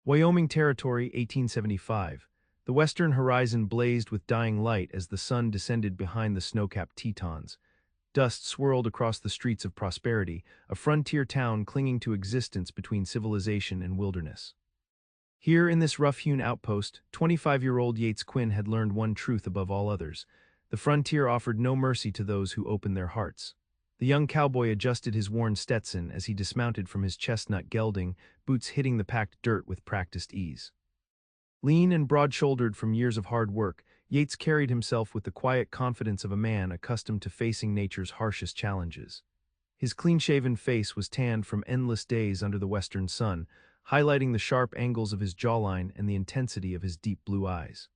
Wyoming Territory, 1875. The western horizon blazed with dying light as the sun descended behind the snow-capped Tetons. Dust swirled across the streets of Prosperity, a frontier town clinging to existence between civilization and wilderness. Here in this rough-hewn outpost, 25-year-old Yates Quinn had learned one truth above all others. The frontier offered no mercy to those who opened their hearts. The young cowboy adjusted his worn Stetson as he dismounted from his chestnut gelding, boots hitting the packed dirt with practiced ease. Lean and broad-shouldered from years of hard work, Yates carried himself with the quiet confidence of a man accustomed to facing nature's harshest challenges. His clean-shaven face was tanned from endless days under the western sun, highlighting the sharp angles of his jawline and the intensity of his deep blue eyes.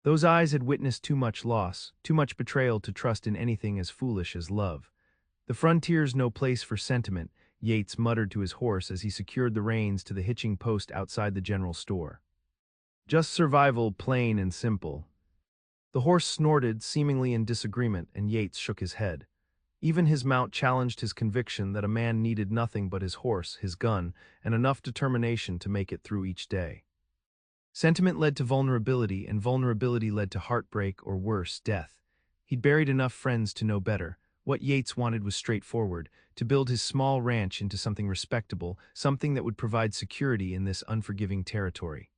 Those eyes had witnessed too much loss, too much betrayal to trust in anything as foolish as love. "The frontier's no place for sentiment," Yates muttered to his horse as he secured the reins to the hitching post outside the general store. "Just survival, plain and simple." The horse snorted, seemingly in disagreement, and Yates shook his head. Even his mount challenged his conviction that a man needed nothing but his horse, his gun, and enough determination to make it through each day. Sentiment led to vulnerability, and vulnerability led to heartbreak or worse, death. He'd buried enough friends to know better. What Yates wanted was straightforward, to build his small ranch into something respectable, something that would provide security in this unforgiving territory.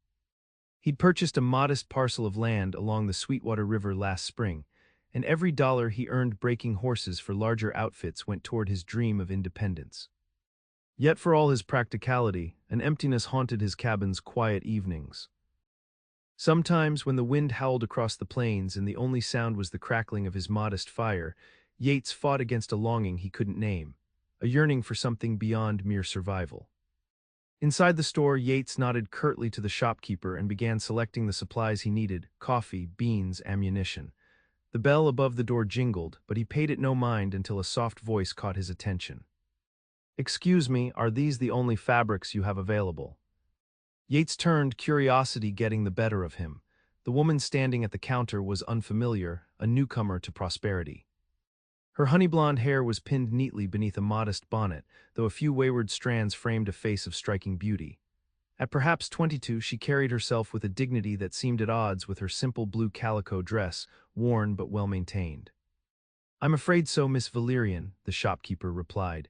He'd purchased a modest parcel of land along the Sweetwater River last spring, and every dollar he earned breaking horses for larger outfits went toward his dream of independence. Yet for all his practicality, an emptiness haunted his cabin's quiet evenings. Sometimes, when the wind howled across the plains and the only sound was the crackling of his modest fire, Yates fought against a longing he couldn't name, a yearning for something beyond mere survival. Inside the store, Yates nodded curtly to the shopkeeper and began selecting the supplies he needed: coffee, beans, ammunition. The bell above the door jingled, but he paid it no mind until a soft voice caught his attention. "Excuse me, are these the only fabrics you have available?" Yates turned, curiosity getting the better of him. The woman standing at the counter was unfamiliar, a newcomer to Prosperity. Her honey-blonde hair was pinned neatly beneath a modest bonnet, though a few wayward strands framed a face of striking beauty. At perhaps 22, she carried herself with a dignity that seemed at odds with her simple blue calico dress, worn but well-maintained. "I'm afraid so, Miss Valerian," the shopkeeper replied.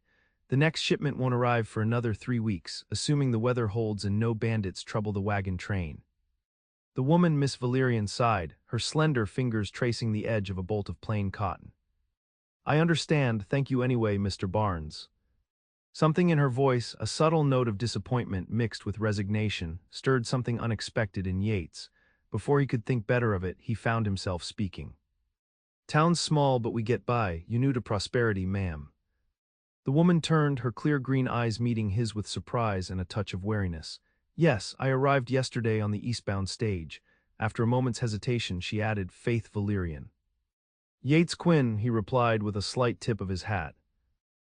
"The next shipment won't arrive for another 3 weeks, assuming the weather holds and no bandits trouble the wagon train." The woman, Miss Valerian, sighed, her slender fingers tracing the edge of a bolt of plain cotton. "I understand, thank you anyway, Mr. Barnes." Something in her voice, a subtle note of disappointment mixed with resignation, stirred something unexpected in Yates. Before he could think better of it, he found himself speaking. "Town's small, but we get by. You new to Prosperity, ma'am?" The woman turned, her clear green eyes meeting his with surprise and a touch of wariness. "Yes, I arrived yesterday on the eastbound stage." After a moment's hesitation, she added, "Faith Valerian." "Yates Quinn," he replied with a slight tip of his hat.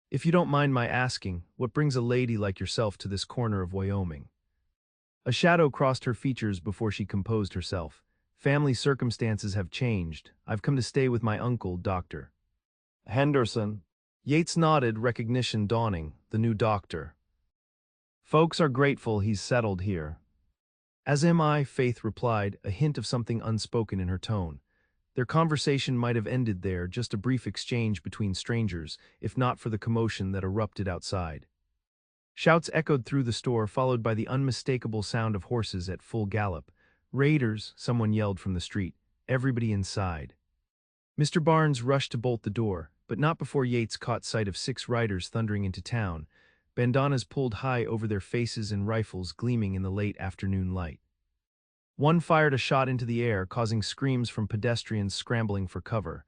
"If you don't mind my asking, what brings a lady like yourself to this corner of Wyoming?" A shadow crossed her features before she composed herself. "Family circumstances have changed. I've come to stay with my uncle, Dr. Henderson." Yates nodded, recognition dawning. The new doctor. "Folks are grateful he's settled here." "As am I," Faith replied, a hint of something unspoken in her tone. Their conversation might have ended there, just a brief exchange between strangers, if not for the commotion that erupted outside. Shouts echoed through the store, followed by the unmistakable sound of horses at full gallop. "Raiders," someone yelled from the street. "Everybody inside." Mr. Barnes rushed to bolt the door, but not before Yates caught sight of 6 riders thundering into town, bandanas pulled high over their faces and rifles gleaming in the late afternoon light. One fired a shot into the air, causing screams from pedestrians scrambling for cover.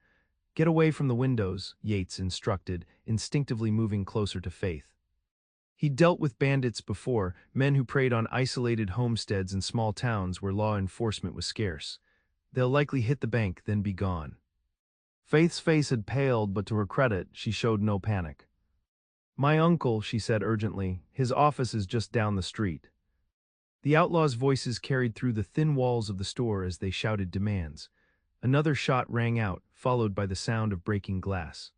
"Get away from the windows," Yates instructed, instinctively moving closer to Faith. He'd dealt with bandits before, men who preyed on isolated homesteads in small towns where law enforcement was scarce. "They'll likely hit the bank, then be gone." Faith's face had paled, but to her credit, she showed no panic. "My uncle," she said urgently, "his office is just down the street." The outlaws' voices carried through the thin walls of the store as they shouted demands. Another shot rang out, followed by the sound of breaking glass.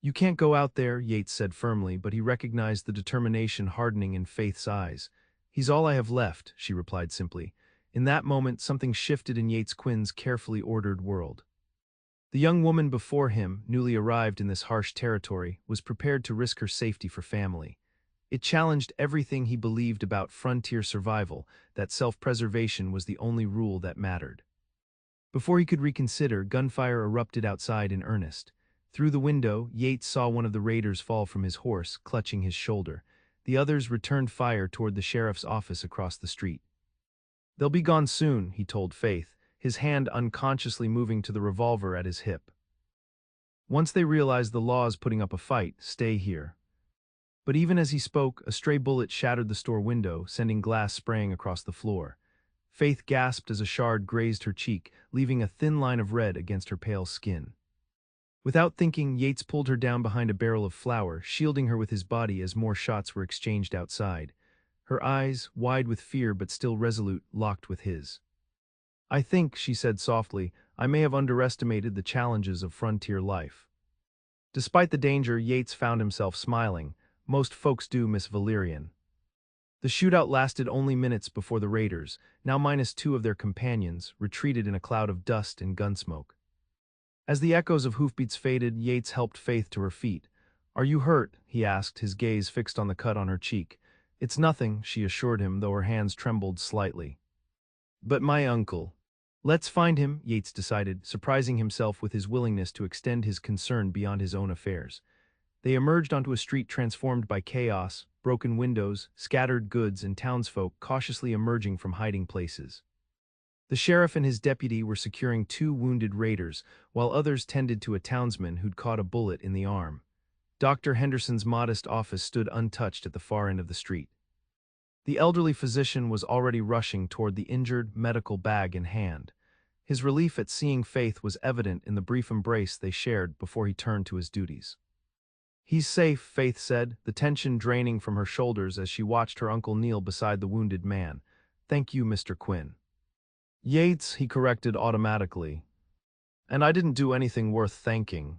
"You can't go out there," Yates said firmly, but he recognized the determination hardening in Faith's eyes. "He's all I have left," she replied simply. In that moment, something shifted in Yates Quinn's carefully ordered world. The young woman before him, newly arrived in this harsh territory, was prepared to risk her safety for family. It challenged everything he believed about frontier survival, that self-preservation was the only rule that mattered. Before he could reconsider, gunfire erupted outside in earnest. Through the window, Yates saw one of the raiders fall from his horse, clutching his shoulder. The others returned fire toward the sheriff's office across the street. "They'll be gone soon," he told Faith, his hand unconsciously moving to the revolver at his hip. "Once they realize the law is putting up a fight, stay here." But even as he spoke, a stray bullet shattered the store window, sending glass spraying across the floor. Faith gasped as a shard grazed her cheek, leaving a thin line of red against her pale skin. Without thinking, Yates pulled her down behind a barrel of flour, shielding her with his body as more shots were exchanged outside. Her eyes, wide with fear but still resolute, locked with his. "I think," she said softly, "I may have underestimated the challenges of frontier life." Despite the danger, Yates found himself smiling. "Most folks do, Miss Valerian." The shootout lasted only minutes before the raiders, now minus two of their companions, retreated in a cloud of dust and gunsmoke. As the echoes of hoofbeats faded, Yates helped Faith to her feet. "Are you hurt?" he asked, his gaze fixed on the cut on her cheek. "It's nothing," she assured him, though her hands trembled slightly. "But my uncle." "Let's find him," Yates decided, surprising himself with his willingness to extend his concern beyond his own affairs. They emerged onto a street transformed by chaos, broken windows, scattered goods, and townsfolk cautiously emerging from hiding places. The sheriff and his deputy were securing two wounded raiders, while others tended to a townsman who'd caught a bullet in the arm. Dr. Henderson's modest office stood untouched at the far end of the street. The elderly physician was already rushing toward the injured, medical bag in hand. His relief at seeing Faith was evident in the brief embrace they shared before he turned to his duties. "He's safe," Faith said, the tension draining from her shoulders as she watched her uncle kneel beside the wounded man. "Thank you, Mr. Quinn." "Yates," he corrected automatically. "And I didn't do anything worth thanking."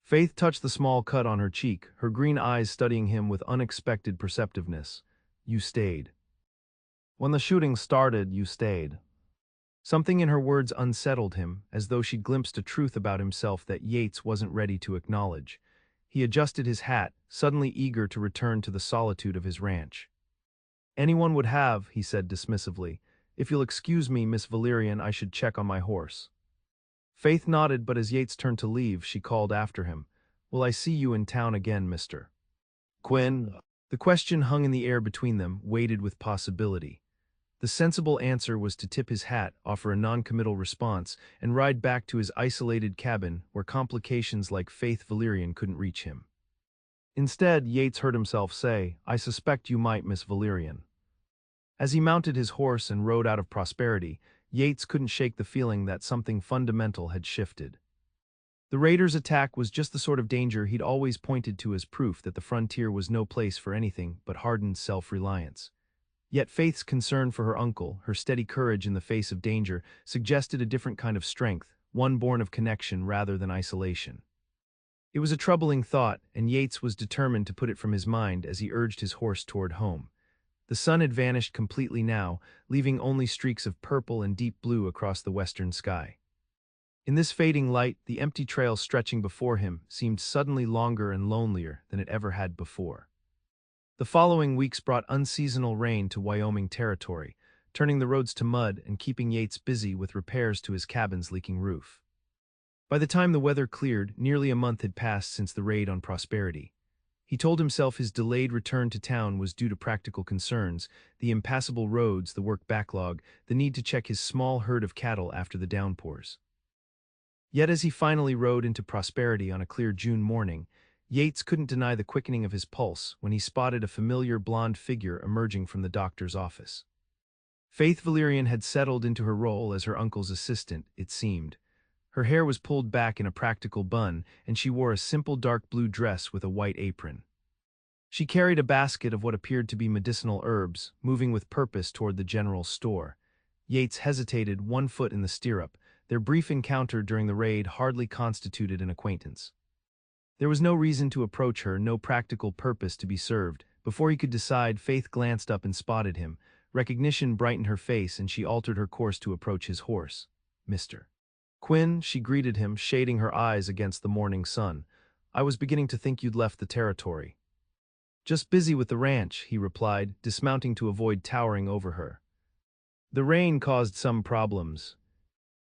Faith touched the small cut on her cheek, her green eyes studying him with unexpected perceptiveness. "You stayed. When the shooting started, you stayed." Something in her words unsettled him, as though she'd glimpsed a truth about himself that Yates wasn't ready to acknowledge. He adjusted his hat, suddenly eager to return to the solitude of his ranch. "Anyone would have," he said dismissively. "If you'll excuse me, Miss Valerian, I should check on my horse." Faith nodded, but as Yates turned to leave, she called after him. "Will I see you in town again, Mr. Quinn?" The question hung in the air between them, weighted with possibility. The sensible answer was to tip his hat, offer a non-committal response, and ride back to his isolated cabin where complications like Faith Valerian couldn't reach him. Instead, Yates heard himself say, "I suspect you might, Miss Valerian." As he mounted his horse and rode out of Prosperity, Yates couldn't shake the feeling that something fundamental had shifted. The raiders' attack was just the sort of danger he'd always pointed to as proof that the frontier was no place for anything but hardened self-reliance. Yet Faith's concern for her uncle, her steady courage in the face of danger, suggested a different kind of strength, one born of connection rather than isolation. It was a troubling thought, and Yates was determined to put it from his mind as he urged his horse toward home. The sun had vanished completely now, leaving only streaks of purple and deep blue across the western sky. In this fading light, the empty trail stretching before him seemed suddenly longer and lonelier than it ever had before. The following weeks brought unseasonal rain to Wyoming Territory, turning the roads to mud and keeping Yates busy with repairs to his cabin's leaking roof. By the time the weather cleared, nearly a month had passed since the raid on Prosperity. He told himself his delayed return to town was due to practical concerns, the impassable roads, the work backlog, the need to check his small herd of cattle after the downpours. Yet as he finally rode into Prosperity on a clear June morning, Yates couldn't deny the quickening of his pulse when he spotted a familiar blonde figure emerging from the doctor's office. Faith Valerian had settled into her role as her uncle's assistant, it seemed. Her hair was pulled back in a practical bun, and she wore a simple dark blue dress with a white apron. She carried a basket of what appeared to be medicinal herbs, moving with purpose toward the general store. Yates hesitated, one foot in the stirrup. Their brief encounter during the raid hardly constituted an acquaintance. There was no reason to approach her, no practical purpose to be served, Before he could decide, Faith glanced up and spotted him. Recognition brightened her face and she altered her course to approach his horse. "Mr. Quinn," she greeted him, shading her eyes against the morning sun. "I was beginning to think you'd left the territory." "Just busy with the ranch," he replied, dismounting to avoid towering over her. "The rain caused some problems."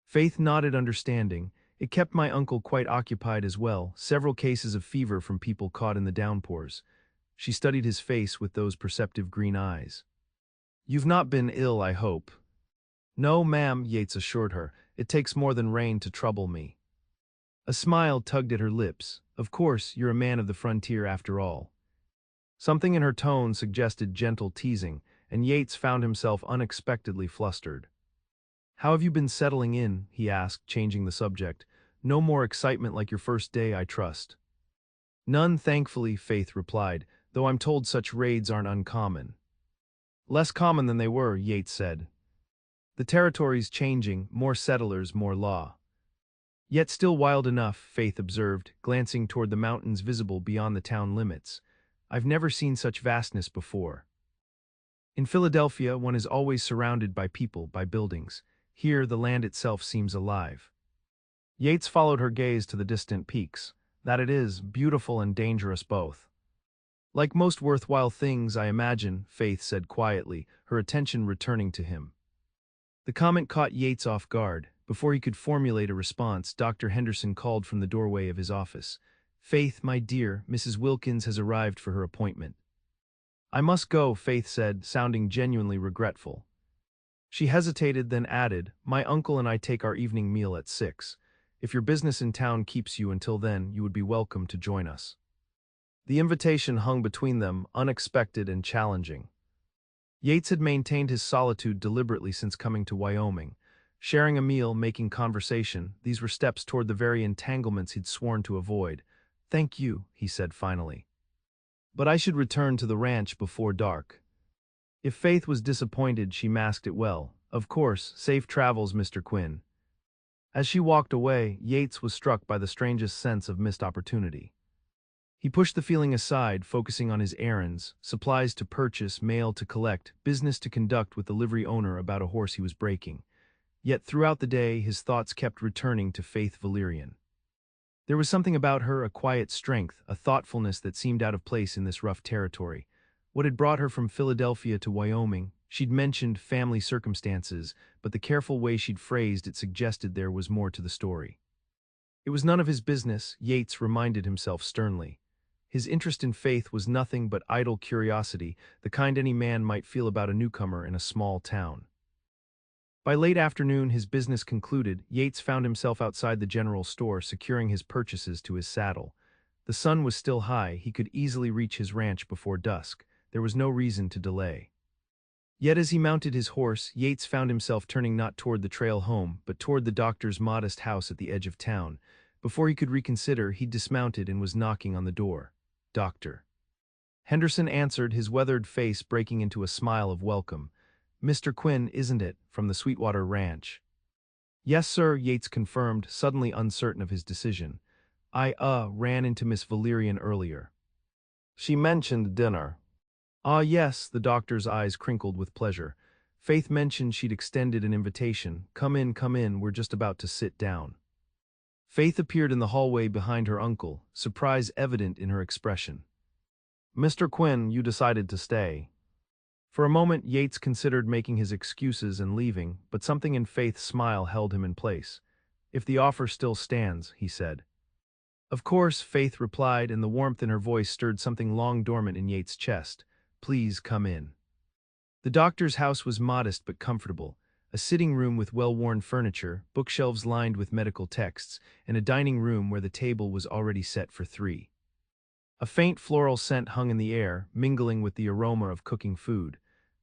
Faith nodded understanding. "It kept my uncle quite occupied as well, several cases of fever from people caught in the downpours." She studied his face with those perceptive green eyes. "You've not been ill, I hope." "No, ma'am," Yates assured her. "It takes more than rain to trouble me." A smile tugged at her lips. "Of course, you're a man of the frontier after all." Something in her tone suggested gentle teasing, and Yates found himself unexpectedly flustered. "How have you been settling in?" he asked, changing the subject. "No more excitement like your first day, I trust." "None, thankfully," Faith replied, "though I'm told such raids aren't uncommon." "Less common than they were," Yates said. "The territory's changing, more settlers, more law." "Yet still wild enough," Faith observed, glancing toward the mountains visible beyond the town limits. "I've never seen such vastness before." "In Philadelphia, one is always surrounded by people, by buildings. Here, the land itself seems alive." Yates followed her gaze to the distant peaks. "That it is, beautiful and dangerous both." "Like most worthwhile things, I imagine," Faith said quietly, her attention returning to him. The comment caught Yates off guard. Before he could formulate a response, Dr. Henderson called from the doorway of his office. "Faith, my dear, Mrs. Wilkins has arrived for her appointment." "I must go," Faith said, sounding genuinely regretful. She hesitated, then added, "My uncle and I take our evening meal at 6. If your business in town keeps you until then, you would be welcome to join us." The invitation hung between them, unexpected and challenging. Yates had maintained his solitude deliberately since coming to Wyoming. Sharing a meal, making conversation, these were steps toward the very entanglements he'd sworn to avoid. "Thank you," he said finally. "But I should return to the ranch before dark." If Faith was disappointed, she masked it well. "Of course, safe travels, Mr. Quinn." As she walked away, Yates was struck by the strangest sense of missed opportunity. He pushed the feeling aside, focusing on his errands, supplies to purchase, mail to collect, business to conduct with the livery owner about a horse he was breaking. Yet throughout the day, his thoughts kept returning to Faith Valerian. There was something about her, a quiet strength, a thoughtfulness that seemed out of place in this rough territory. What had brought her from Philadelphia to Wyoming? She'd mentioned family circumstances, but the careful way she'd phrased it suggested there was more to the story. It was none of his business, Yates reminded himself sternly. His interest in Faith was nothing but idle curiosity, the kind any man might feel about a newcomer in a small town. By late afternoon, his business concluded, Yates found himself outside the general store, securing his purchases to his saddle. The sun was still high, he could easily reach his ranch before dusk. There was no reason to delay. Yet as he mounted his horse, Yates found himself turning not toward the trail home, but toward the doctor's modest house at the edge of town. Before he could reconsider, he dismounted and was knocking on the door. "Doctor." Henderson answered, his weathered face breaking into a smile of welcome. "Mr. Quinn, isn't it, from the Sweetwater Ranch?" "Yes, sir," Yates confirmed, suddenly uncertain of his decision. "I ran into Miss Valerian earlier. She mentioned dinner." "Ah, yes," the doctor's eyes crinkled with pleasure. "Faith mentioned she'd extended an invitation. Come in, we're just about to sit down." Faith appeared in the hallway behind her uncle, surprise evident in her expression. "Mr. Quinn, you decided to stay." For a moment, Yates considered making his excuses and leaving, but something in Faith's smile held him in place. "If the offer still stands," he said. "Of course," Faith replied, and the warmth in her voice stirred something long dormant in Yates' chest. "Please come in." The doctor's house was modest but comfortable. A sitting room with well-worn furniture, bookshelves lined with medical texts, and a dining room where the table was already set for 3. A faint floral scent hung in the air, mingling with the aroma of cooking food.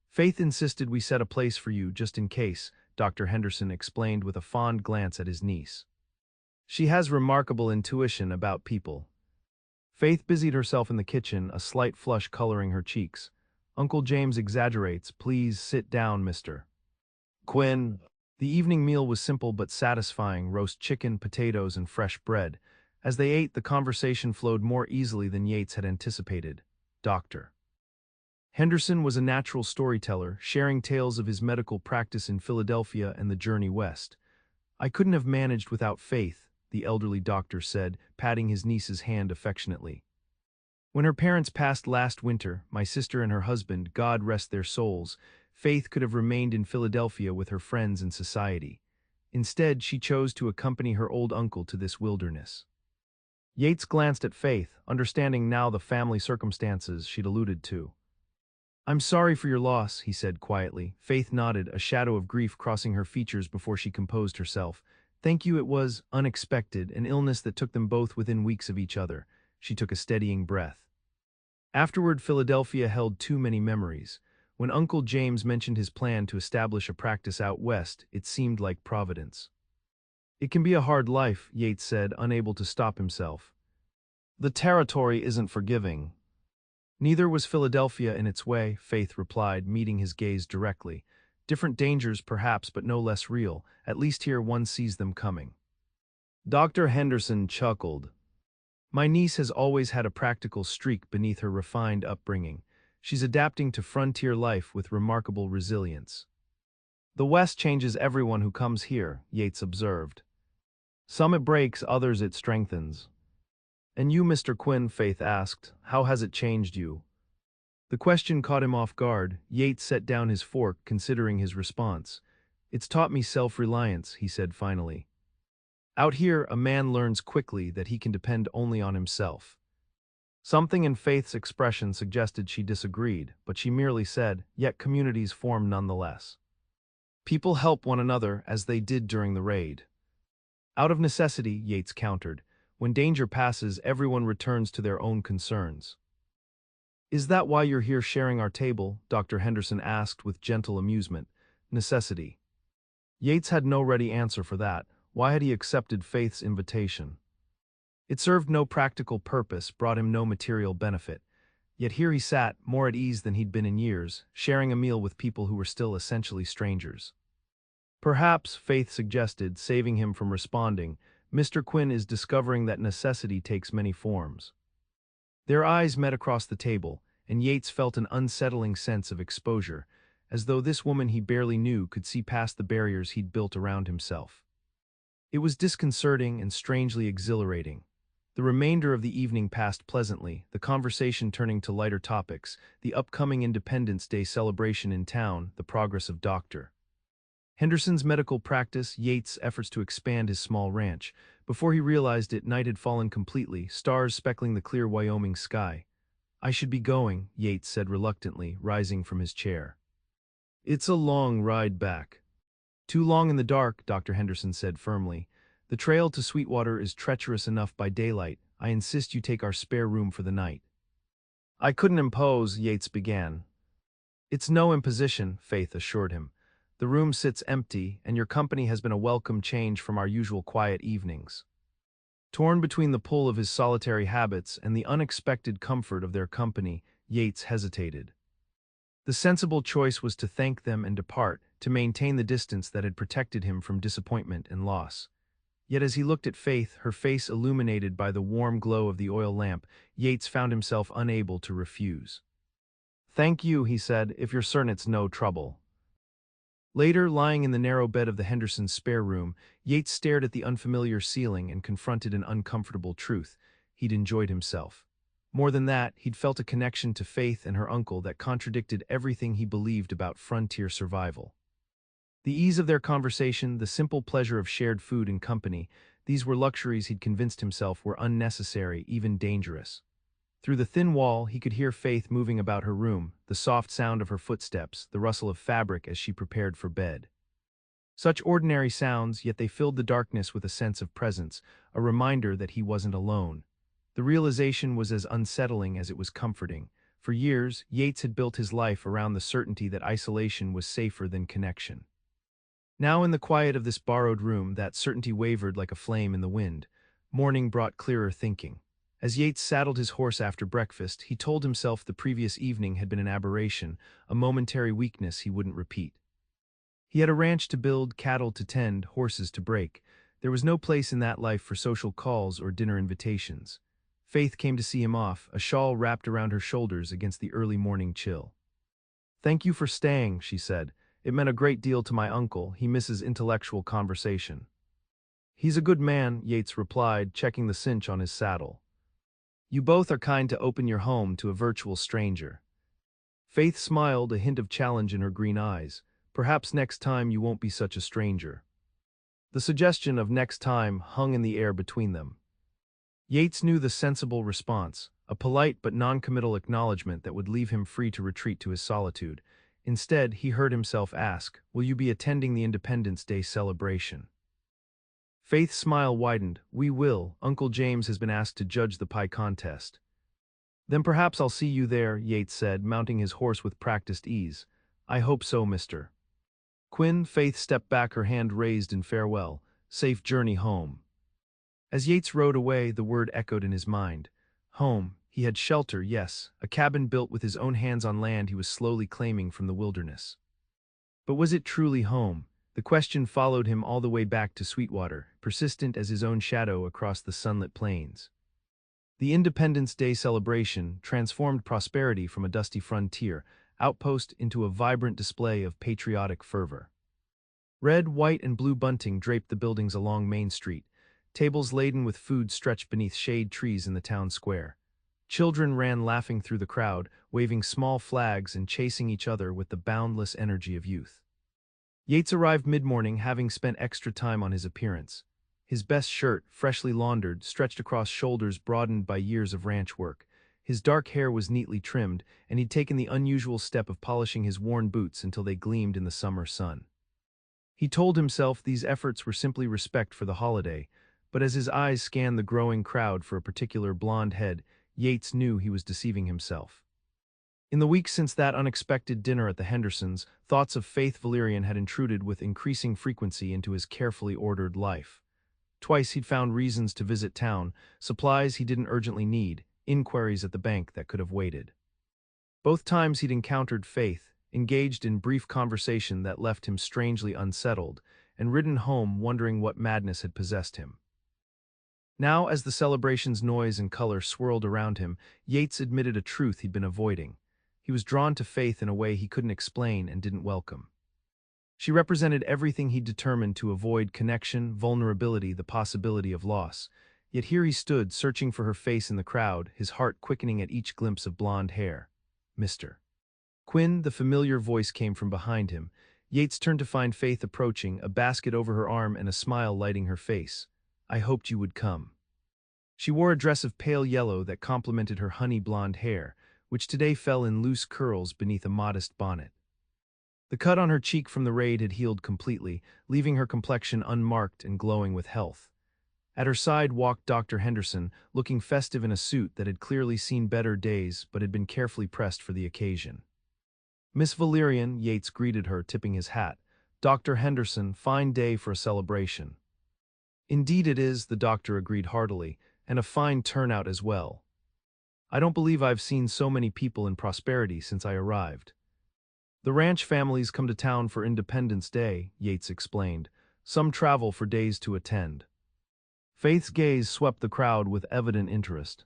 "Faith insisted we set a place for you just in case," Dr. Henderson explained with a fond glance at his niece. "She has remarkable intuition about people." Faith busied herself in the kitchen, a slight flush coloring her cheeks. "Uncle James exaggerates. Please sit down, Mr. Quinn." The evening meal was simple but satisfying, roast chicken, potatoes, and fresh bread. As they ate, the conversation flowed more easily than Yates had anticipated. "Doctor." Henderson was a natural storyteller, sharing tales of his medical practice in Philadelphia and the journey west. "I couldn't have managed without Faith," the elderly doctor said, patting his niece's hand affectionately. "When her parents passed last winter, my sister and her husband, God rest their souls, Faith could have remained in Philadelphia with her friends and society. Instead, she chose to accompany her old uncle to this wilderness." Yates glanced at Faith, understanding now the family circumstances she'd alluded to. "I'm sorry for your loss," he said quietly. Faith nodded, a shadow of grief crossing her features before she composed herself. "Thank you, it was unexpected, an illness that took them both within weeks of each other." She took a steadying breath. Afterward, Philadelphia held too many memories. When Uncle James mentioned his plan to establish a practice out west, it seemed like providence. "It can be a hard life," Yates said, unable to stop himself. "The territory isn't forgiving." "Neither was Philadelphia in its way," Faith replied, meeting his gaze directly. "Different dangers, perhaps, but no less real. At least here one sees them coming." Dr. Henderson chuckled. "My niece has always had a practical streak beneath her refined upbringing. She's adapting to frontier life with remarkable resilience." "The West changes everyone who comes here," Yates observed. "Some it breaks, others it strengthens." "And you, Mr. Quinn," Faith asked, "how has it changed you?" The question caught him off guard. Yates set down his fork, considering his response. "It's taught me self-reliance," he said finally. "Out here, a man learns quickly that he can depend only on himself." Something in Faith's expression suggested she disagreed, but she merely said, "Yet communities form nonetheless. People help one another as they did during the raid." "Out of necessity," Yates countered. "When danger passes, everyone returns to their own concerns." "Is that why you're here sharing our table?" Dr. Henderson asked with gentle amusement. "Necessity." Yates had no ready answer for that. Why had he accepted Faith's invitation? It served no practical purpose, brought him no material benefit. Yet here he sat, more at ease than he'd been in years, sharing a meal with people who were still essentially strangers. "Perhaps," Faith suggested, saving him from responding, "Mr. Quinn is discovering that necessity takes many forms." Their eyes met across the table, and Yates felt an unsettling sense of exposure, as though this woman he barely knew could see past the barriers he'd built around himself. It was disconcerting and strangely exhilarating. The remainder of the evening passed pleasantly, the conversation turning to lighter topics: the upcoming Independence Day celebration in town, the progress of Dr. Henderson's medical practice, Yates' efforts to expand his small ranch. Before he realized it, night had fallen completely, stars speckling the clear Wyoming sky. "I should be going," Yates said reluctantly, rising from his chair. "It's a long ride back." "Too long in the dark," Dr. Henderson said firmly. "The trail to Sweetwater is treacherous enough by daylight. I insist you take our spare room for the night." "I couldn't impose," Yates began. "It's no imposition," Faith assured him. "The room sits empty, and your company has been a welcome change from our usual quiet evenings." Torn between the pull of his solitary habits and the unexpected comfort of their company, Yates hesitated. The sensible choice was to thank them and depart, to maintain the distance that had protected him from disappointment and loss. Yet as he looked at Faith, her face illuminated by the warm glow of the oil lamp, Yates found himself unable to refuse. "Thank you," he said, "if you're certain it's no trouble." Later, lying in the narrow bed of the Hendersons' spare room, Yates stared at the unfamiliar ceiling and confronted an uncomfortable truth: he'd enjoyed himself. More than that, he'd felt a connection to Faith and her uncle that contradicted everything he believed about frontier survival. The ease of their conversation, the simple pleasure of shared food and company, these were luxuries he'd convinced himself were unnecessary, even dangerous. Through the thin wall, he could hear Faith moving about her room, the soft sound of her footsteps, the rustle of fabric as she prepared for bed. Such ordinary sounds, yet they filled the darkness with a sense of presence, a reminder that he wasn't alone. The realization was as unsettling as it was comforting. For years, Yates had built his life around the certainty that isolation was safer than connection. Now in the quiet of this borrowed room, that certainty wavered like a flame in the wind. Morning brought clearer thinking. As Yates saddled his horse after breakfast, he told himself the previous evening had been an aberration, a momentary weakness he wouldn't repeat. He had a ranch to build, cattle to tend, horses to break. There was no place in that life for social calls or dinner invitations. Faith came to see him off, a shawl wrapped around her shoulders against the early morning chill. "Thank you for staying," she said. "It meant a great deal to my uncle. He misses intellectual conversation." "He's a good man," Yates replied, checking the cinch on his saddle. "You both are kind to open your home to a virtual stranger." Faith smiled, a hint of challenge in her green eyes. "Perhaps next time you won't be such a stranger." The suggestion of next time hung in the air between them. Yates knew the sensible response, a polite but non-committal acknowledgement that would leave him free to retreat to his solitude. Instead, he heard himself ask, "Will you be attending the Independence Day celebration?" Faith's smile widened. "We will. Uncle James has been asked to judge the pie contest." "Then perhaps I'll see you there," Yates said, mounting his horse with practiced ease. "I hope so, Mr. Quinn." Faith stepped back, her hand raised in farewell. "Safe journey home." As Yates rode away, the word echoed in his mind. Home. He had shelter, yes, a cabin built with his own hands on land he was slowly claiming from the wilderness. But was it truly home? The question followed him all the way back to Sweetwater, persistent as his own shadow across the sunlit plains. The Independence Day celebration transformed Prosperity from a dusty frontier outpost into a vibrant display of patriotic fervor. Red, white, and blue bunting draped the buildings along Main Street. Tables laden with food stretched beneath shade trees in the town square. Children ran laughing through the crowd, waving small flags and chasing each other with the boundless energy of youth. Yates arrived mid-morning, having spent extra time on his appearance. His best shirt, freshly laundered, stretched across shoulders broadened by years of ranch work. His dark hair was neatly trimmed, and he'd taken the unusual step of polishing his worn boots until they gleamed in the summer sun. He told himself these efforts were simply respect for the holiday, but as his eyes scanned the growing crowd for a particular blonde head, Yates knew he was deceiving himself. In the weeks since that unexpected dinner at the Hendersons, thoughts of Faith Valerian had intruded with increasing frequency into his carefully ordered life. Twice he'd found reasons to visit town, supplies he didn't urgently need, inquiries at the bank that could have waited. Both times he'd encountered Faith, engaged in brief conversation that left him strangely unsettled, and ridden home wondering what madness had possessed him. Now, as the celebration's noise and color swirled around him, Yates admitted a truth he'd been avoiding. He was drawn to Faith in a way he couldn't explain and didn't welcome. She represented everything he'd determined to avoid: connection, vulnerability, the possibility of loss. Yet here he stood, searching for her face in the crowd, his heart quickening at each glimpse of blonde hair. "Mr. Quinn," the familiar voice came from behind him. Yates turned to find Faith approaching, a basket over her arm and a smile lighting her face. "I hoped you would come." She wore a dress of pale yellow that complemented her honey blonde hair, which today fell in loose curls beneath a modest bonnet. The cut on her cheek from the raid had healed completely, leaving her complexion unmarked and glowing with health. At her side walked Dr. Henderson, looking festive in a suit that had clearly seen better days but had been carefully pressed for the occasion. "Miss Valerian," Yates greeted her, tipping his hat. "Dr. Henderson, fine day for a celebration." "Indeed it is," the doctor agreed heartily, "and a fine turnout as well. I don't believe I've seen so many people in Prosperity since I arrived." "The ranch families come to town for Independence Day," Yates explained. "Some travel for days to attend." Faith's gaze swept the crowd with evident interest.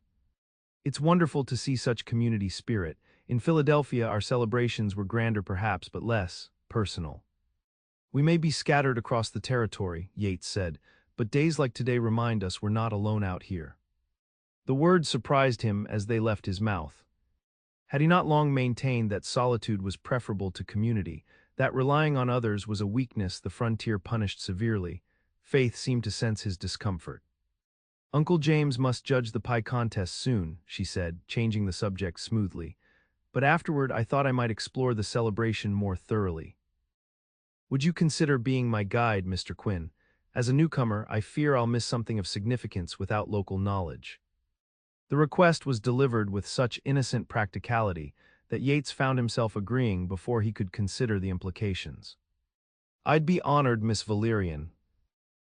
"It's wonderful to see such community spirit. In Philadelphia, our celebrations were grander perhaps, but less personal. We may be scattered across the territory," Yates said, "but days like today remind us we're not alone out here." The words surprised him as they left his mouth. Had he not long maintained that solitude was preferable to community, that relying on others was a weakness the frontier punished severely? Faith seemed to sense his discomfort. "Uncle James must judge the pie contest soon," she said, changing the subject smoothly. "But afterward I thought I might explore the celebration more thoroughly. Would you consider being my guide, Mr. Quinn? As a newcomer, I fear I'll miss something of significance without local knowledge." The request was delivered with such innocent practicality that Yates found himself agreeing before he could consider the implications. "I'd be honored, Miss Valerian."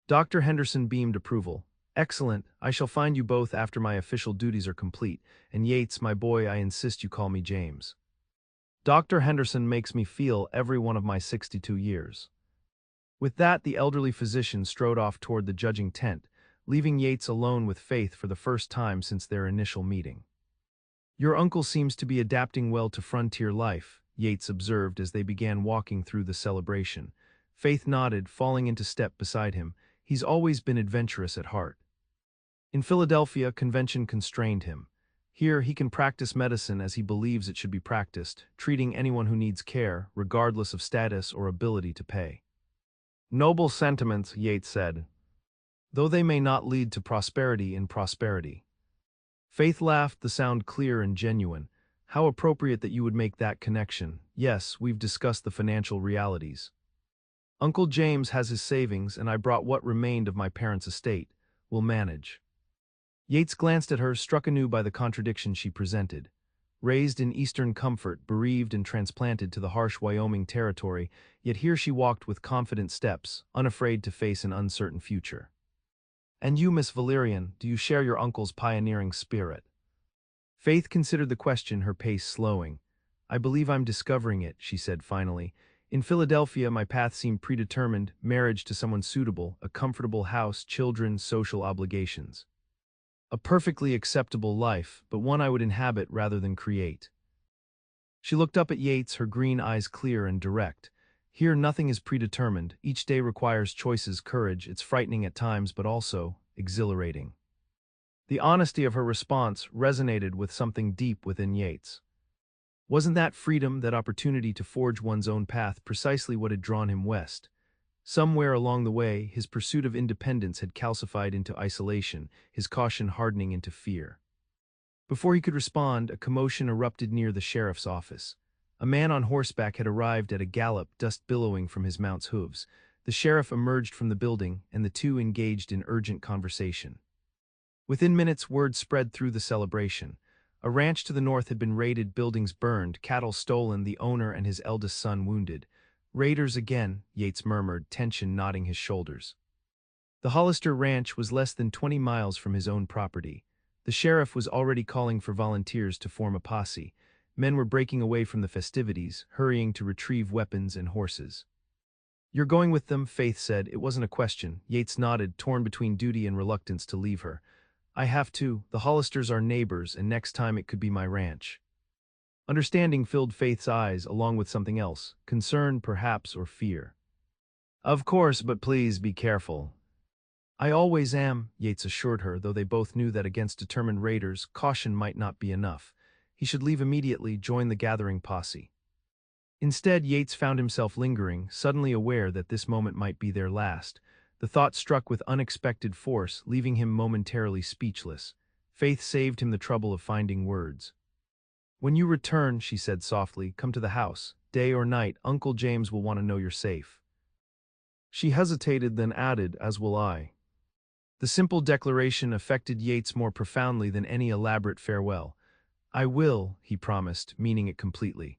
Dr. Henderson beamed approval. "Excellent. I shall find you both after my official duties are complete, and Yates, my boy, I insist you call me James. Dr. Henderson makes me feel every one of my 62 years." With that, the elderly physician strode off toward the judging tent, leaving Yates alone with Faith for the first time since their initial meeting. "Your uncle seems to be adapting well to frontier life," Yates observed as they began walking through the celebration. Faith nodded, falling into step beside him. He's always been adventurous at heart. In Philadelphia, convention constrained him. Here, he can practice medicine as he believes it should be practiced, treating anyone who needs care, regardless of status or ability to pay. Noble sentiments, Yates said, though they may not lead to prosperity in prosperity. Faith laughed, the sound clear and genuine. How appropriate that you would make that connection. Yes, we've discussed the financial realities. Uncle James has his savings, and I brought what remained of my parents' estate. We'll manage. Yates glanced at her, struck anew by the contradiction she presented. Raised in Eastern comfort, bereaved and transplanted to the harsh Wyoming Territory, yet here she walked with confident steps, unafraid to face an uncertain future. And you, Miss Valerian, do you share your uncle's pioneering spirit? Faith considered the question, her pace slowing. I believe I'm discovering it, she said finally. In Philadelphia, my path seemed predetermined, marriage to someone suitable, a comfortable house, children, social obligations. A perfectly acceptable life, but one I would inhabit rather than create. She looked up at Yates, her green eyes clear and direct. Here nothing is predetermined, each day requires choices, courage, it's frightening at times but also exhilarating. The honesty of her response resonated with something deep within Yates. Wasn't that freedom, that opportunity to forge one's own path, precisely what had drawn him west? Somewhere along the way, his pursuit of independence had calcified into isolation, his caution hardening into fear. Before he could respond, a commotion erupted near the sheriff's office. A man on horseback had arrived at a gallop, dust billowing from his mount's hooves. The sheriff emerged from the building, and the two engaged in urgent conversation. Within minutes, word spread through the celebration. A ranch to the north had been raided, buildings burned, cattle stolen, the owner and his eldest son wounded. Raiders again, Yates murmured, tension knotting his shoulders. The Hollister Ranch was less than 20 miles from his own property. The sheriff was already calling for volunteers to form a posse. Men were breaking away from the festivities, hurrying to retrieve weapons and horses. You're going with them, Faith said. It wasn't a question. Yates nodded, torn between duty and reluctance to leave her. I have to. The Hollisters are neighbors, and next time it could be my ranch. Understanding filled Faith's eyes, along with something else, concern perhaps, or fear. Of course, but please be careful. I always am, Yates assured her, though they both knew that against determined raiders, caution might not be enough. He should leave immediately, join the gathering posse. Instead, Yates found himself lingering, suddenly aware that this moment might be their last. The thought struck with unexpected force, leaving him momentarily speechless. Faith saved him the trouble of finding words. When you return, she said softly, come to the house. Day or night, Uncle James will want to know you're safe. She hesitated, then added, as will I. The simple declaration affected Yates more profoundly than any elaborate farewell. I will, he promised, meaning it completely.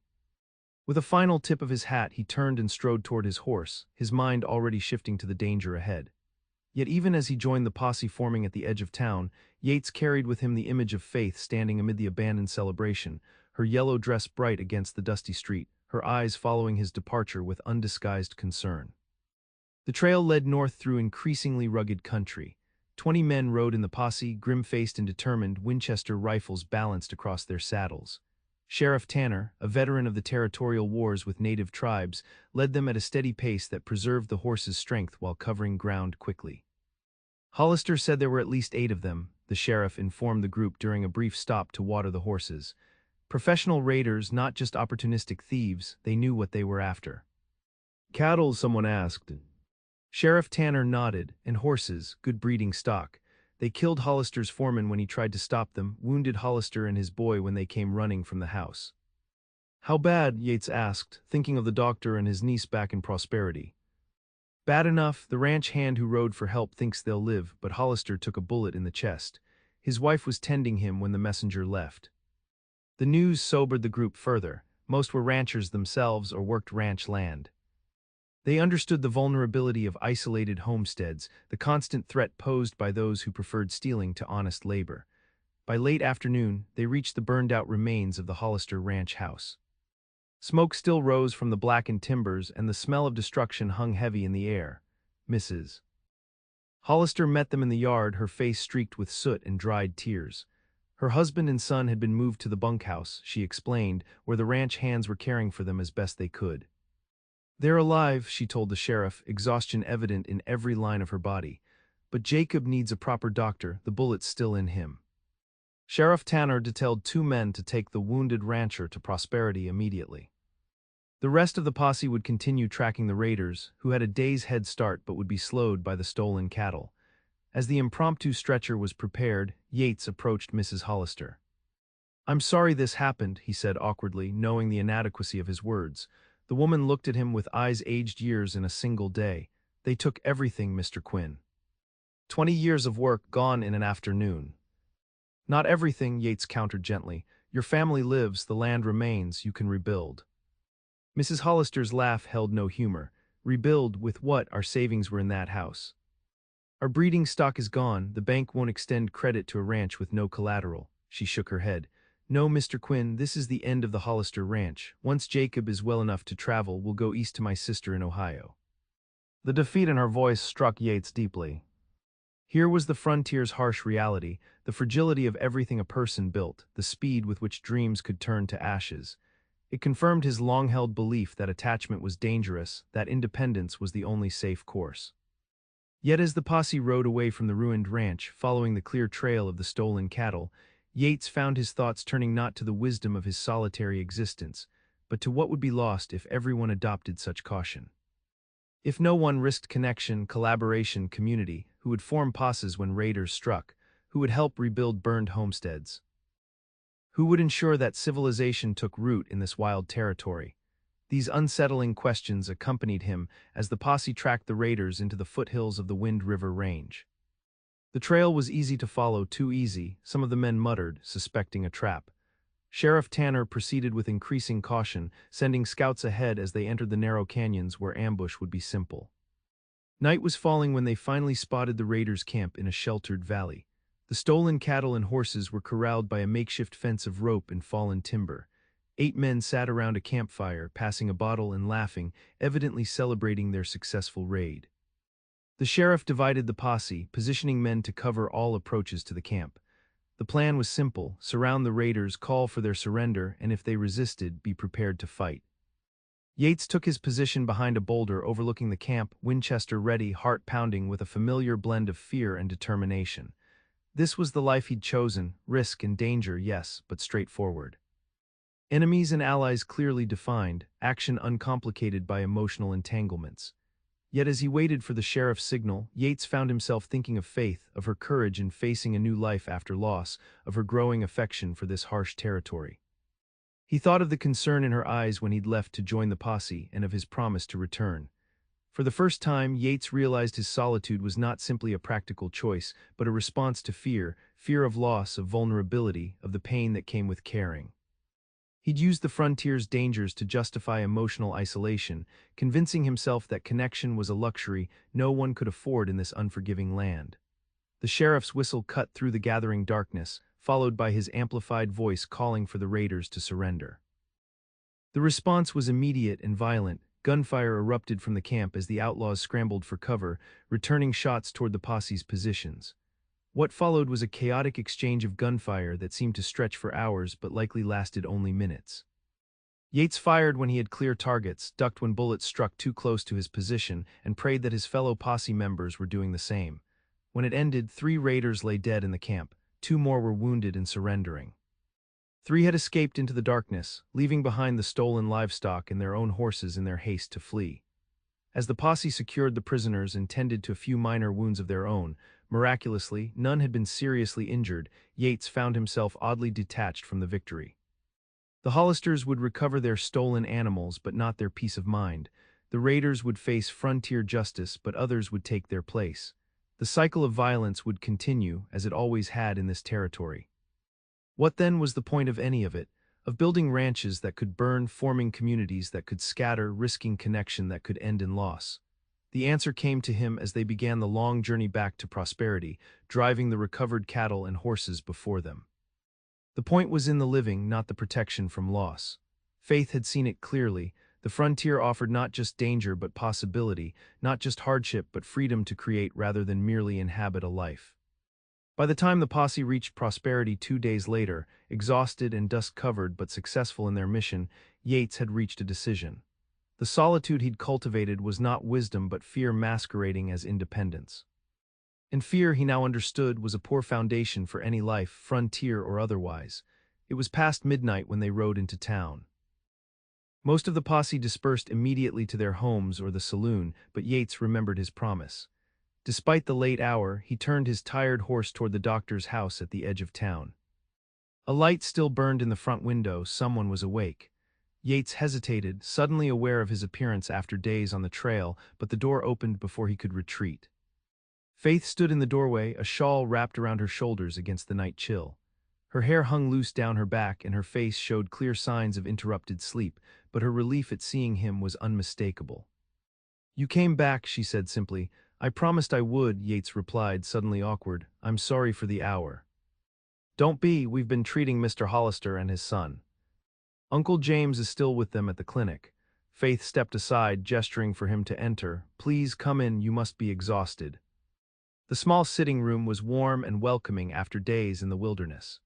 With a final tip of his hat, he turned and strode toward his horse, his mind already shifting to the danger ahead. Yet even as he joined the posse forming at the edge of town, Yates carried with him the image of Faith standing amid the abandoned celebration, her yellow dress bright against the dusty street, her eyes following his departure with undisguised concern. The trail led north through increasingly rugged country. 20 men rode in the posse, grim-faced and determined, Winchester rifles balanced across their saddles. Sheriff Tanner, a veteran of the territorial wars with native tribes, led them at a steady pace that preserved the horses' strength while covering ground quickly. Hollister said there were at least 8 of them, the sheriff informed the group during a brief stop to water the horses. Professional raiders, not just opportunistic thieves, they knew what they were after. Cattle, someone asked. Sheriff Tanner nodded, and horses, good breeding stock. They killed Hollister's foreman when he tried to stop them, wounded Hollister and his boy when they came running from the house. How bad? Yates asked, thinking of the doctor and his niece back in Prosperity. Bad enough, the ranch hand who rode for help thinks they'll live, but Hollister took a bullet in the chest. His wife was tending him when the messenger left. The news sobered the group further. Most were ranchers themselves or worked ranch land. They understood the vulnerability of isolated homesteads, the constant threat posed by those who preferred stealing to honest labor. By late afternoon, they reached the burned-out remains of the Hollister ranch house. Smoke still rose from the blackened timbers, and the smell of destruction hung heavy in the air. Mrs. Hollister met them in the yard, her face streaked with soot and dried tears. Her husband and son had been moved to the bunkhouse, she explained, where the ranch hands were caring for them as best they could. They're alive, she told the sheriff, exhaustion evident in every line of her body. But Jacob needs a proper doctor, the bullet's still in him. Sheriff Tanner detailed 2 men to take the wounded rancher to Prosperity immediately. The rest of the posse would continue tracking the raiders, who had a day's head start but would be slowed by the stolen cattle. As the impromptu stretcher was prepared, Yates approached Mrs. Hollister. "I'm sorry this happened," he said awkwardly, knowing the inadequacy of his words. The woman looked at him with eyes aged years in a single day. "They took everything, Mr. Quinn. 20 years of work gone in an afternoon." "Not everything," Yates countered gently. "Your family lives, the land remains, you can rebuild." Mrs. Hollister's laugh held no humor. "Rebuild with what? Our savings were in that house. Our breeding stock is gone, the bank won't extend credit to a ranch with no collateral." She shook her head. "No, Mr. Quinn, this is the end of the Hollister ranch. Once Jacob is well enough to travel, we'll go east to my sister in Ohio." The defeat in her voice struck Yates deeply. Here was the frontier's harsh reality, the fragility of everything a person built, the speed with which dreams could turn to ashes. It confirmed his long-held belief that attachment was dangerous, that independence was the only safe course. Yet as the posse rode away from the ruined ranch, following the clear trail of the stolen cattle, Yates found his thoughts turning not to the wisdom of his solitary existence, but to what would be lost if everyone adopted such caution. If no one risked connection, collaboration, community, who would form posses when raiders struck, who would help rebuild burned homesteads? Who would ensure that civilization took root in this wild territory? These unsettling questions accompanied him as the posse tracked the raiders into the foothills of the Wind River Range. The trail was easy to follow, too easy, some of the men muttered, suspecting a trap. Sheriff Tanner proceeded with increasing caution, sending scouts ahead as they entered the narrow canyons where ambush would be simple. Night was falling when they finally spotted the raiders' camp in a sheltered valley. The stolen cattle and horses were corralled by a makeshift fence of rope and fallen timber. 8 men sat around a campfire, passing a bottle and laughing, evidently celebrating their successful raid. The sheriff divided the posse, positioning men to cover all approaches to the camp. The plan was simple: surround the raiders, call for their surrender, and if they resisted, be prepared to fight. Yates took his position behind a boulder overlooking the camp, Winchester ready, heart pounding with a familiar blend of fear and determination. This was the life he'd chosen: risk and danger, yes, but straightforward. Enemies and allies clearly defined, action uncomplicated by emotional entanglements. Yet as he waited for the sheriff's signal, Yates found himself thinking of Faith, of her courage in facing a new life after loss, of her growing affection for this harsh territory. He thought of the concern in her eyes when he'd left to join the posse and of his promise to return. For the first time, Yates realized his solitude was not simply a practical choice, but a response to fear, fear of loss, of vulnerability, of the pain that came with caring. He'd used the frontier's dangers to justify emotional isolation, convincing himself that connection was a luxury no one could afford in this unforgiving land. The sheriff's whistle cut through the gathering darkness, followed by his amplified voice calling for the raiders to surrender. The response was immediate and violent. Gunfire erupted from the camp as the outlaws scrambled for cover, returning shots toward the posse's positions. What followed was a chaotic exchange of gunfire that seemed to stretch for hours but likely lasted only minutes. Yates fired when he had clear targets, ducked when bullets struck too close to his position, and prayed that his fellow posse members were doing the same. When it ended, 3 raiders lay dead in the camp. 2 more were wounded and surrendering. 3 had escaped into the darkness, leaving behind the stolen livestock and their own horses in their haste to flee. As the posse secured the prisoners and tended to a few minor wounds of their own, miraculously, none had been seriously injured. Yates found himself oddly detached from the victory. The Hollisters would recover their stolen animals, but not their peace of mind. The raiders would face frontier justice, but others would take their place. The cycle of violence would continue, as it always had in this territory. What then was the point of any of it? Of building ranches that could burn, forming communities that could scatter, risking connection that could end in loss? The answer came to him as they began the long journey back to Prosperity, driving the recovered cattle and horses before them. The point was in the living, not the protection from loss. Faith had seen it clearly. The frontier offered not just danger but possibility, not just hardship but freedom to create rather than merely inhabit a life. By the time the posse reached Prosperity 2 days later, exhausted and dust-covered but successful in their mission, Yates had reached a decision. The solitude he'd cultivated was not wisdom but fear masquerading as independence. And fear, he now understood, was a poor foundation for any life, frontier or otherwise. It was past midnight when they rode into town. Most of the posse dispersed immediately to their homes or the saloon, but Yates remembered his promise. Despite the late hour, he turned his tired horse toward the doctor's house at the edge of town. A light still burned in the front window. Someone was awake. Yates hesitated, suddenly aware of his appearance after days on the trail, but the door opened before he could retreat. Faith stood in the doorway, a shawl wrapped around her shoulders against the night chill. Her hair hung loose down her back and her face showed clear signs of interrupted sleep, but her relief at seeing him was unmistakable. "You came back," she said simply. "I promised I would," Yates replied, suddenly awkward. "I'm sorry for the hour." "Don't be, we've been treating Mr. Hollister and his son. Uncle James is still with them at the clinic." Faith stepped aside, gesturing for him to enter. "Please come in, you must be exhausted." The small sitting room was warm and welcoming after days in the wilderness.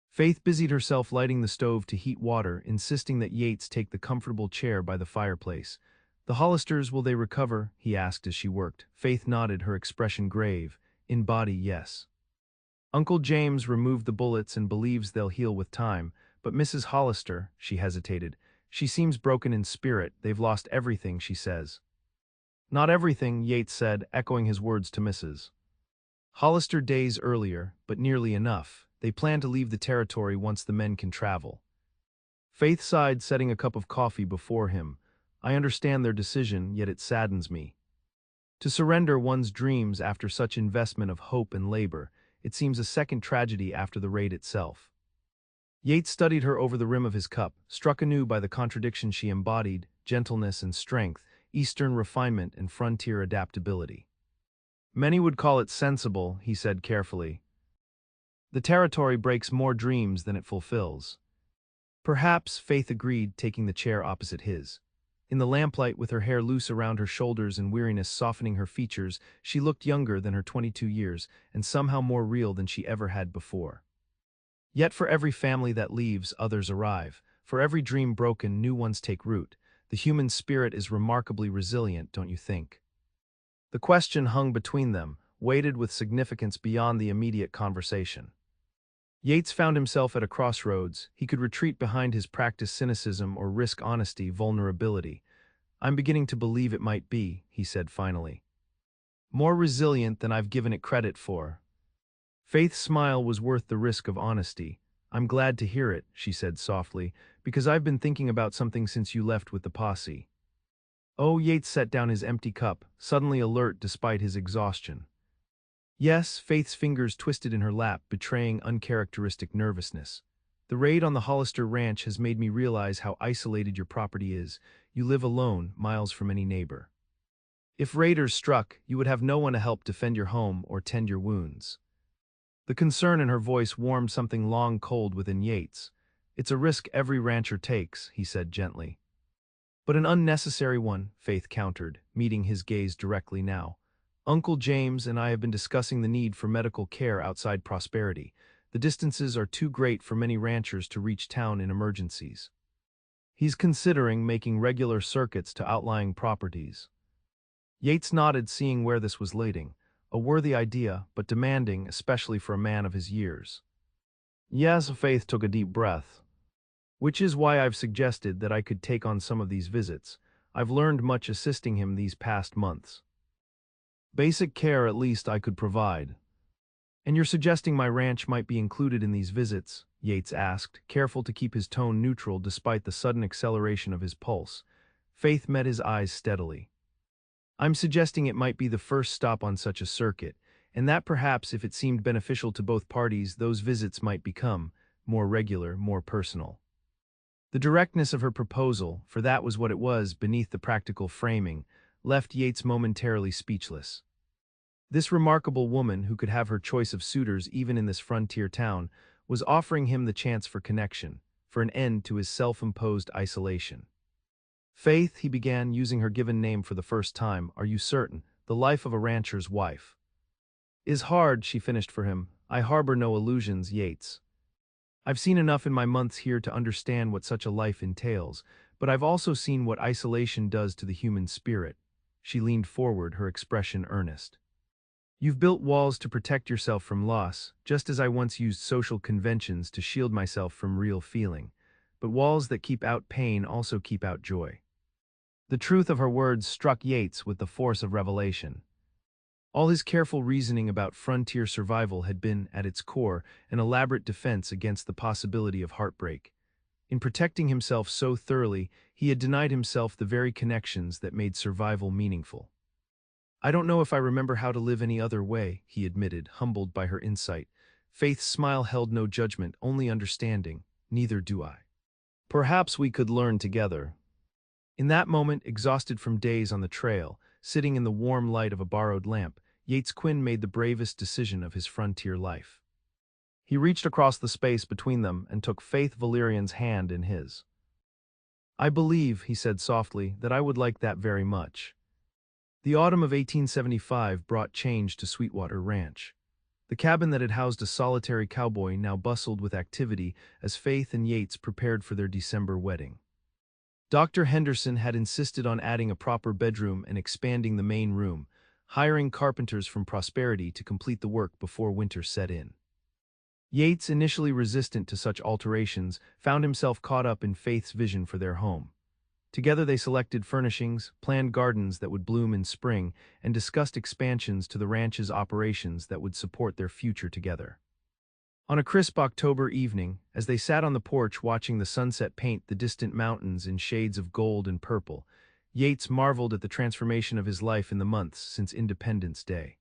Faith busied herself lighting the stove to heat water, insisting that Yates take the comfortable chair by the fireplace. "The Hollisters, will they recover?" he asked as she worked. Faith nodded, her expression grave. "In body, yes. Uncle James removed the bullets and believes they'll heal with time, but Mrs. Hollister," she hesitated, "she seems broken in spirit. They've lost everything, she says." "Not everything," Yates said, echoing his words to Mrs. Hollister days earlier, but nearly enough. They plan to leave the territory once the men can travel. Faith sighed, setting a cup of coffee before him. "I understand their decision, yet it saddens me. To surrender one's dreams after such investment of hope and labor, it seems a second tragedy after the raid itself." Yates studied her over the rim of his cup, struck anew by the contradiction she embodied: gentleness and strength, Eastern refinement and frontier adaptability. "Many would call it sensible," he said carefully. "The territory breaks more dreams than it fulfills." "Perhaps," Faith agreed, taking the chair opposite his. In the lamplight, with her hair loose around her shoulders and weariness softening her features, she looked younger than her 22 years, and somehow more real than she ever had before. "Yet for every family that leaves, others arrive. For every dream broken, new ones take root. The human spirit is remarkably resilient, don't you think?" The question hung between them, weighted with significance beyond the immediate conversation. Yates found himself at a crossroads. He could retreat behind his practiced cynicism or risk honesty, vulnerability. "I'm beginning to believe it might be," he said finally. "More resilient than I've given it credit for." Faith's smile was worth the risk of honesty. "I'm glad to hear it," she said softly, "because I've been thinking about something since you left with the posse." "Oh," Yates set down his empty cup, suddenly alert despite his exhaustion. "Yes," Faith's fingers twisted in her lap, betraying uncharacteristic nervousness. "The raid on the Hollister ranch has made me realize how isolated your property is. You live alone, miles from any neighbor. If raiders struck, you would have no one to help defend your home or tend your wounds." The concern in her voice warmed something long cold within Yates. "It's a risk every rancher takes," he said gently. "But an unnecessary one," Faith countered, meeting his gaze directly now. "Uncle James and I have been discussing the need for medical care outside Prosperity. The distances are too great for many ranchers to reach town in emergencies. He's considering making regular circuits to outlying properties." Yates nodded, seeing where this was leading. A worthy idea, but demanding, especially for a man of his years. "Yes," Faith took a deep breath. "Which is why I've suggested that I could take on some of these visits. I've learned much assisting him these past months. Basic care, at least, I could provide." "And you're suggesting my ranch might be included in these visits?" Yates asked, careful to keep his tone neutral despite the sudden acceleration of his pulse. Faith met his eyes steadily. "I'm suggesting it might be the first stop on such a circuit, and that perhaps if it seemed beneficial to both parties, those visits might become more regular, more personal." The directness of her proposal, for that was what it was beneath the practical framing, left Yates momentarily speechless. This remarkable woman, who could have her choice of suitors even in this frontier town, was offering him the chance for connection, for an end to his self-imposed isolation. "Faith," he began, using her given name for the first time, "are you certain? The life of a rancher's wife." Is hard, she finished for him. I harbor no illusions, Yates. I've seen enough in my months here to understand what such a life entails, but I've also seen what isolation does to the human spirit. She leaned forward, her expression earnest. You've built walls to protect yourself from loss, just as I once used social conventions to shield myself from real feeling. But walls that keep out pain also keep out joy. The truth of her words struck Yates with the force of revelation. All his careful reasoning about frontier survival had been, at its core, an elaborate defense against the possibility of heartbreak. In protecting himself so thoroughly, he had denied himself the very connections that made survival meaningful. I don't know if I remember how to live any other way, he admitted, humbled by her insight. Faith's smile held no judgment, only understanding. Neither do I. Perhaps we could learn together. In that moment, exhausted from days on the trail, sitting in the warm light of a borrowed lamp, Yates Quinn made the bravest decision of his frontier life. He reached across the space between them and took Faith Valerian's hand in his. I believe, he said softly, that I would like that very much. The autumn of 1875 brought change to Sweetwater Ranch. The cabin that had housed a solitary cowboy now bustled with activity as Faith and Yates prepared for their December wedding. Dr. Henderson had insisted on adding a proper bedroom and expanding the main room, hiring carpenters from Prosperity to complete the work before winter set in. Yates, initially resistant to such alterations, found himself caught up in Faith's vision for their home. Together they selected furnishings, planned gardens that would bloom in spring, and discussed expansions to the ranch's operations that would support their future together. On a crisp October evening, as they sat on the porch watching the sunset paint the distant mountains in shades of gold and purple, Yates marveled at the transformation of his life in the months since Independence Day.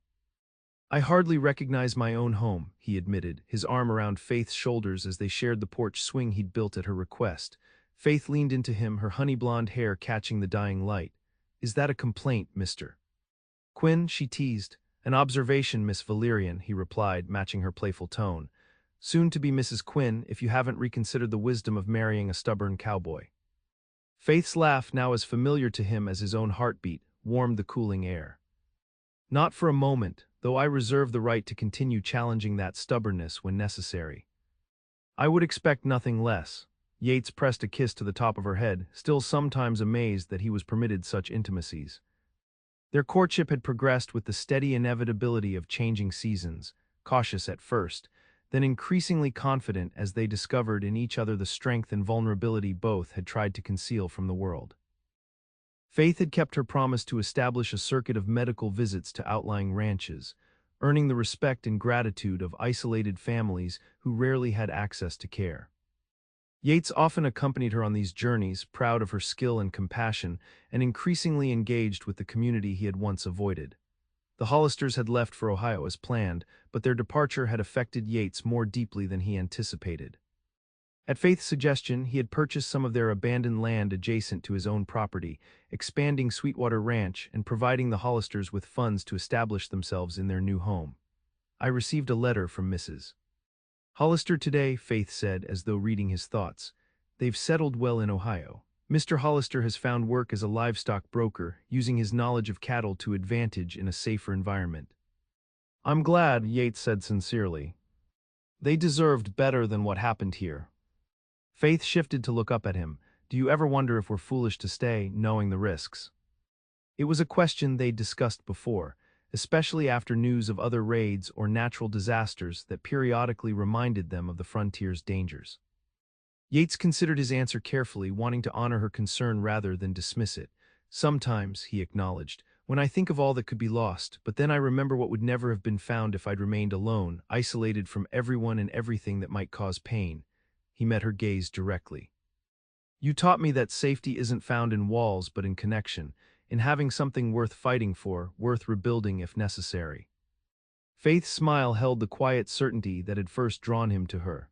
I hardly recognize my own home, he admitted, his arm around Faith's shoulders as they shared the porch swing he'd built at her request. Faith leaned into him, her honey-blonde hair catching the dying light. Is that a complaint, Mr. Quinn? She teased. An observation, Miss Valerian, he replied, matching her playful tone. Soon to be Mrs. Quinn, if you haven't reconsidered the wisdom of marrying a stubborn cowboy. Faith's laugh, now as familiar to him as his own heartbeat, warmed the cooling air. Not for a moment, though I reserve the right to continue challenging that stubbornness when necessary. I would expect nothing less. Yates pressed a kiss to the top of her head, still sometimes amazed that he was permitted such intimacies. Their courtship had progressed with the steady inevitability of changing seasons, cautious at first, then increasingly confident as they discovered in each other the strength and vulnerability both had tried to conceal from the world. Faith had kept her promise to establish a circuit of medical visits to outlying ranches, earning the respect and gratitude of isolated families who rarely had access to care. Yates often accompanied her on these journeys, proud of her skill and compassion, and increasingly engaged with the community he had once avoided. The Hollisters had left for Ohio as planned, but their departure had affected Yates more deeply than he anticipated. At Faith's suggestion, he had purchased some of their abandoned land adjacent to his own property, expanding Sweetwater Ranch and providing the Hollisters with funds to establish themselves in their new home. I received a letter from Mrs. Hollister today, Faith said, as though reading his thoughts. They've settled well in Ohio. Mr. Hollister has found work as a livestock broker, using his knowledge of cattle to advantage in a safer environment. I'm glad, Yates said sincerely. They deserved better than what happened here. Faith shifted to look up at him. Do you ever wonder if we're foolish to stay, knowing the risks? It was a question they'd discussed before, especially after news of other raids or natural disasters that periodically reminded them of the frontier's dangers. Yates considered his answer carefully, wanting to honor her concern rather than dismiss it. Sometimes, he acknowledged, when I think of all that could be lost, but then I remember what would never have been found if I'd remained alone, isolated from everyone and everything that might cause pain. He met her gaze directly. You taught me that safety isn't found in walls but in connection, in having something worth fighting for, worth rebuilding if necessary. Faith's smile held the quiet certainty that had first drawn him to her.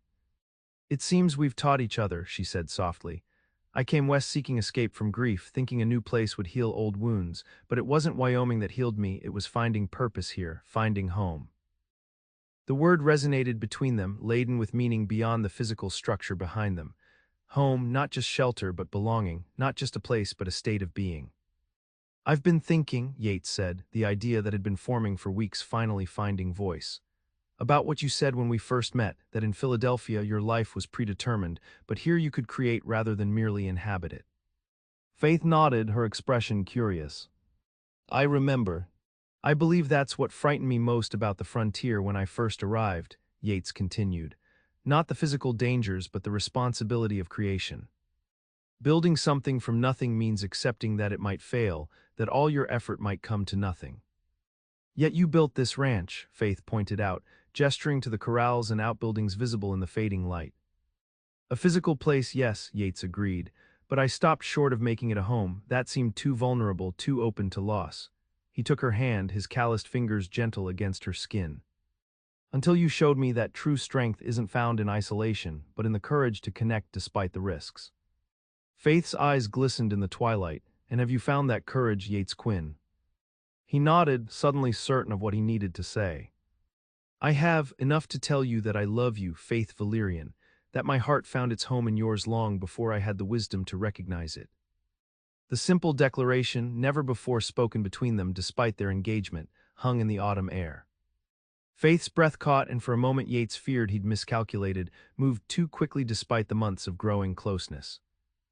It seems we've taught each other, she said softly. I came west seeking escape from grief, thinking a new place would heal old wounds, but it wasn't Wyoming that healed me, it was finding purpose here, finding home. The word resonated between them, laden with meaning beyond the physical structure behind them. Home, not just shelter but belonging, not just a place but a state of being. I've been thinking, Yates said, the idea that had been forming for weeks finally finding voice. About what you said when we first met, that in Philadelphia your life was predetermined, but here you could create rather than merely inhabit it. Faith nodded, her expression curious. I remember. I believe that's what frightened me most about the frontier when I first arrived, Yates continued. Not the physical dangers, but the responsibility of creation. Building something from nothing means accepting that it might fail, that all your effort might come to nothing. Yet you built this ranch, Faith pointed out, gesturing to the corrals and outbuildings visible in the fading light. A physical place, yes, Yates agreed, but I stopped short of making it a home. That seemed too vulnerable, too open to loss. He took her hand, his calloused fingers gentle against her skin. Until you showed me that true strength isn't found in isolation, but in the courage to connect despite the risks. Faith's eyes glistened in the twilight. And have you found that courage, Yates Quinn? He nodded, suddenly certain of what he needed to say. I have enough to tell you that I love you, Faith Valerian, that my heart found its home in yours long before I had the wisdom to recognize it. The simple declaration, never before spoken between them despite their engagement, hung in the autumn air. Faith's breath caught, and for a moment Yates feared he'd miscalculated, moved too quickly despite the months of growing closeness.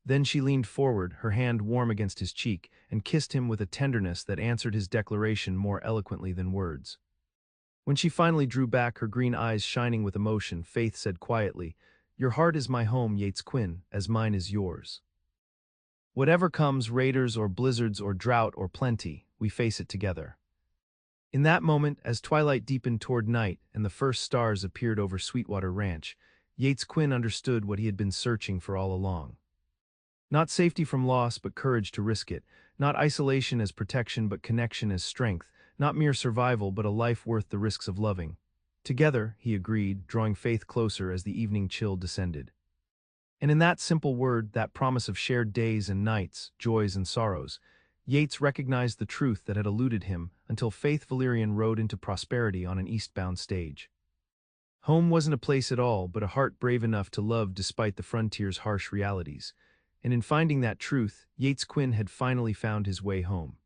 Then she leaned forward, her hand warm against his cheek, and kissed him with a tenderness that answered his declaration more eloquently than words. When she finally drew back, her green eyes shining with emotion, Faith said quietly, Your heart is my home, Yates Quinn, as mine is yours. Whatever comes, raiders or blizzards or drought or plenty, we face it together. In that moment, as twilight deepened toward night and the first stars appeared over Sweetwater Ranch, Yates Quinn understood what he had been searching for all along. Not safety from loss, but courage to risk it. Not isolation as protection, but connection as strength. Not mere survival, but a life worth the risks of loving. Together, he agreed, drawing Faith closer as the evening chill descended. And in that simple word, that promise of shared days and nights, joys and sorrows, Yates recognized the truth that had eluded him until Faith Valerian rode into prosperity on an eastbound stage. Home wasn't a place at all, but a heart brave enough to love despite the frontier's harsh realities. And in finding that truth, Yates Quinn had finally found his way home.